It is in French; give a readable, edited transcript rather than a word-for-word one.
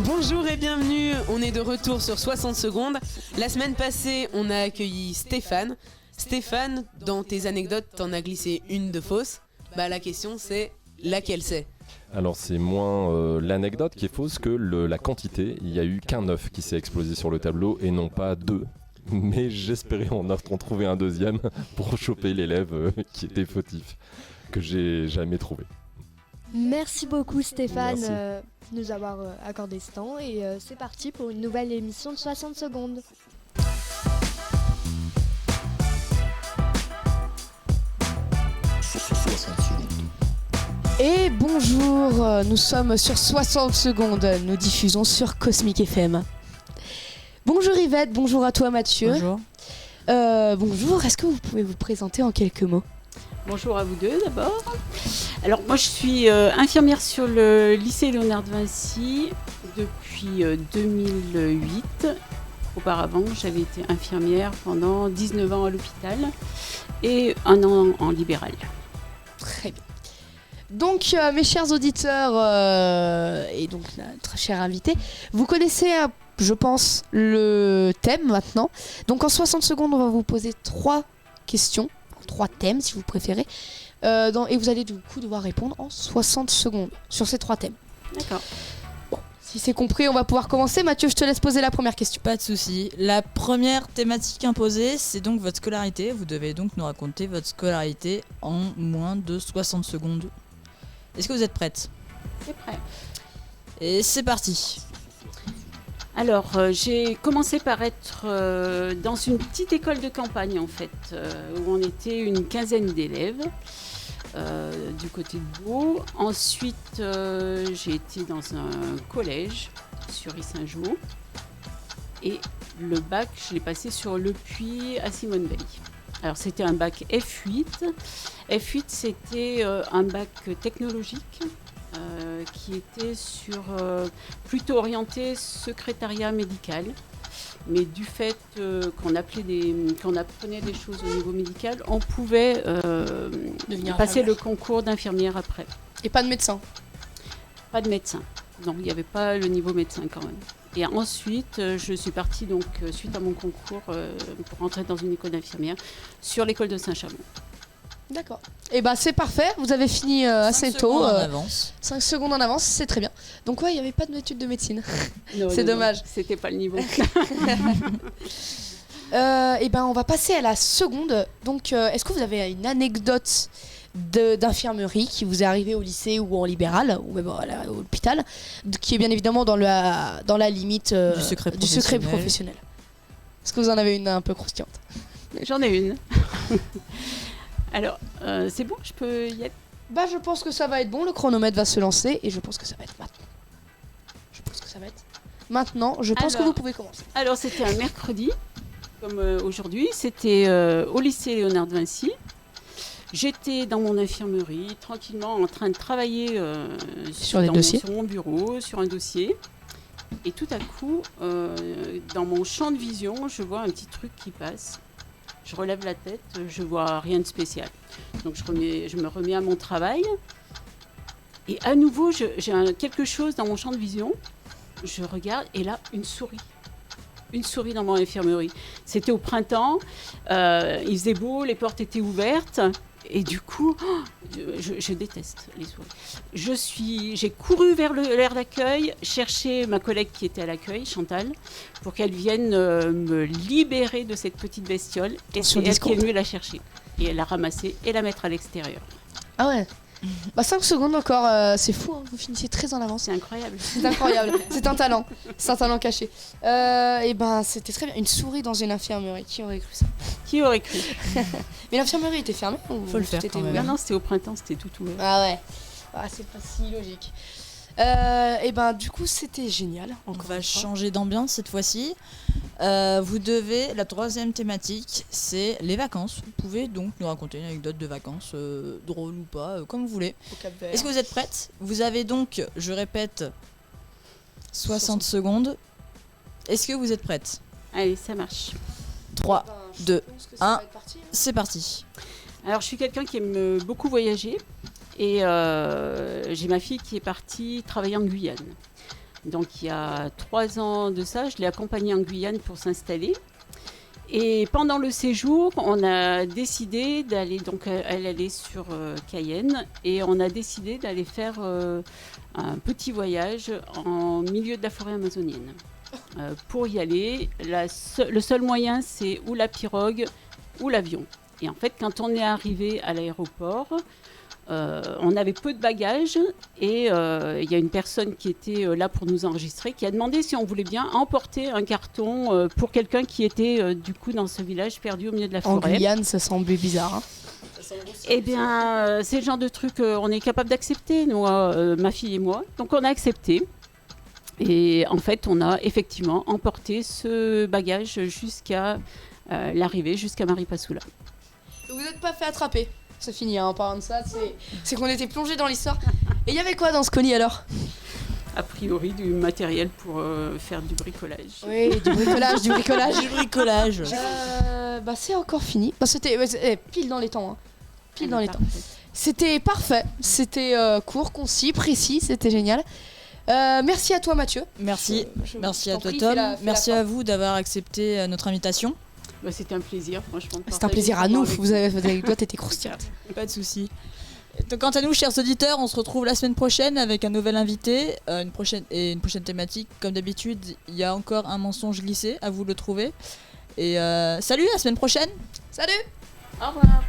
Bonjour et bienvenue, on est de retour sur 60 secondes. La semaine passée, on a accueilli Stéphane. Stéphane, dans tes anecdotes, t'en as glissé une de fausse. La question c'est, laquelle c'est ? Alors c'est moins l'anecdote qui est fausse que la quantité. Il n'y a eu qu'un œuf qui s'est explosé sur le tableau et non pas deux. Mais j'espérais en trouver un deuxième pour choper l'élève qui était fautif, que j'ai jamais trouvé. Merci beaucoup Stéphane Merci. de nous avoir accordé ce temps et c'est parti pour une nouvelle émission de 60 secondes. Et bonjour, nous sommes sur 60 secondes, nous diffusons sur Cosmic FM. Bonjour Yvette, bonjour à toi Mathieu. Bonjour. Bonjour, est-ce que vous pouvez vous présenter en quelques mots ? Bonjour à vous deux d'abord. Alors moi je suis infirmière sur le lycée Léonard de Vinci depuis 2008. Auparavant j'avais été infirmière pendant 19 ans à l'hôpital et 1 an en libéral. Très bien. Donc mes chers auditeurs et donc notre cher invité, vous connaissez je pense le thème maintenant. Donc en 60 secondes on va vous poser 3 questions, 3 thèmes si vous préférez, et vous allez du coup devoir répondre en 60 secondes sur ces 3 thèmes. D'accord. Bon, si c'est compris, on va pouvoir commencer. Mathieu, je te laisse poser la première question. Pas de souci. La première thématique imposée, c'est donc votre scolarité. Vous devez donc nous raconter votre scolarité en moins de 60 secondes. Est-ce que vous êtes prête ? C'est prêt. Et c'est parti. Alors j'ai commencé par être dans une petite école de campagne en fait, où on était une quinzaine d'élèves du côté de Beau. Ensuite j'ai été dans un collège sur Saint-Jean et le bac je l'ai passé sur Le Puy à Simone Veil. Alors c'était un bac F8. F8 c'était un bac technologique. Qui était plutôt orienté secrétariat médical, mais du fait qu'on apprenait des choses au niveau médical, on pouvait passer le concours d'infirmière après. Et pas de médecin ? Pas de médecin, non, il n'y avait pas le niveau médecin quand même. Et ensuite, je suis partie donc suite à mon concours pour rentrer dans une école d'infirmière sur l'école de Saint-Chamond. D'accord. Et c'est parfait, vous avez fini assez tôt. 5 secondes en avance, c'est très bien. Donc il n'y avait pas d'études de médecine. Non, c'est dommage. C'était pas le niveau. On va passer à la seconde. Donc est-ce que vous avez une anecdote d'infirmerie qui vous est arrivée au lycée ou en libéral, ou même à l'hôpital, qui est bien évidemment dans la limite du secret professionnel. Est-ce que vous en avez une un peu croustillante ? J'en ai une. Alors, c'est bon, je peux y être ? Je pense que ça va être bon, le chronomètre va se lancer et je pense que ça va être maintenant. Je pense que vous pouvez commencer. Alors, c'était un mercredi, comme aujourd'hui, c'était au lycée Léonard de Vinci. J'étais dans mon infirmerie, tranquillement en train de travailler sur mon bureau, sur un dossier. Et tout à coup, dans mon champ de vision, je vois un petit truc qui passe. Je relève la tête, je vois rien de spécial. Donc je me remets à mon travail. Et à nouveau, j'ai quelque chose dans mon champ de vision. Je regarde et là, une souris. Une souris dans mon infirmerie. C'était au printemps, il faisait beau, les portes étaient ouvertes. Et du coup, je déteste les souris. J'ai couru vers l'aire d'accueil, chercher ma collègue qui était à l'accueil, Chantal, pour qu'elle vienne me libérer de cette petite bestiole. Et c'est elle qui est venue la chercher. Et elle l'a ramassée et la mettre à l'extérieur. Ah ouais. 5 secondes encore, c'est fou, hein, vous finissez très en avance. C'est incroyable. C'est incroyable, c'est un talent caché. C'était très bien, une souris dans une infirmerie, qui aurait cru ça ? Qui aurait cru ? Mais l'infirmerie était fermée ou faut le faire quand même. Non, c'était au printemps, c'était tout ouvert. Ah ouais, c'est pas si logique. Du coup, c'était génial. On va changer d'ambiance cette fois-ci. La 3e thématique, c'est les vacances. Vous pouvez donc nous raconter une anecdote de vacances, drôle ou pas, comme vous voulez. Est-ce que vous êtes prête ? Vous avez donc, je répète, 60 secondes. Est-ce que vous êtes prête ? Allez, ça marche. 3, 2, 1, c'est parti. Alors, je suis quelqu'un qui aime beaucoup voyager. Et j'ai ma fille qui est partie travailler en Guyane. Donc il y a 3 ans de ça, je l'ai accompagnée en Guyane pour s'installer. Et pendant le séjour, on a décidé d'aller, donc elle est sur Cayenne, et on a décidé d'aller faire un petit voyage en milieu de la forêt amazonienne. Pour y aller, le seul moyen, c'est ou la pirogue ou l'avion. Et en fait, quand on est arrivé à l'aéroport, on avait peu de bagages et il y a une personne qui était là pour nous enregistrer qui a demandé si on voulait bien emporter un carton pour quelqu'un qui était du coup dans ce village perdu au milieu de la En forêt. Guyane, ça semblait bizarre. Hein. Eh bien, c'est le genre de truc qu'on est capable d'accepter, nous, ma fille et moi. Donc on a accepté. Et en fait, on a effectivement emporté ce bagage jusqu'à l'arrivée, jusqu'à Maripasoula. Vous n'êtes pas fait attraper. Ça finit en parlant de ça, c'est qu'on était plongé dans l'histoire. Et il y avait quoi dans ce colis alors? A priori, du matériel pour faire du bricolage. Oui, du bricolage, du bricolage. Du bricolage. Bah c'est encore fini. Bah c'était pile dans les temps. Hein. Pile dans les temps. Parfait. C'était parfait. C'était court, concis, précis. C'était génial. Merci à toi Mathieu. Merci. Merci à t'en toi prie, Tom. fais la Merci fin. à vous d'avoir accepté notre invitation. Bah, c'était un plaisir, franchement. C'est un plaisir à nous. Vous avez avec toi, t'étais croustillante. Pas de soucis. Donc, quant à nous, chers auditeurs, on se retrouve la semaine prochaine avec un nouvel invité, une prochaine thématique. Comme d'habitude, il y a encore un mensonge glissé, à vous de le trouver. Et salut, à la semaine prochaine. Salut. Au revoir.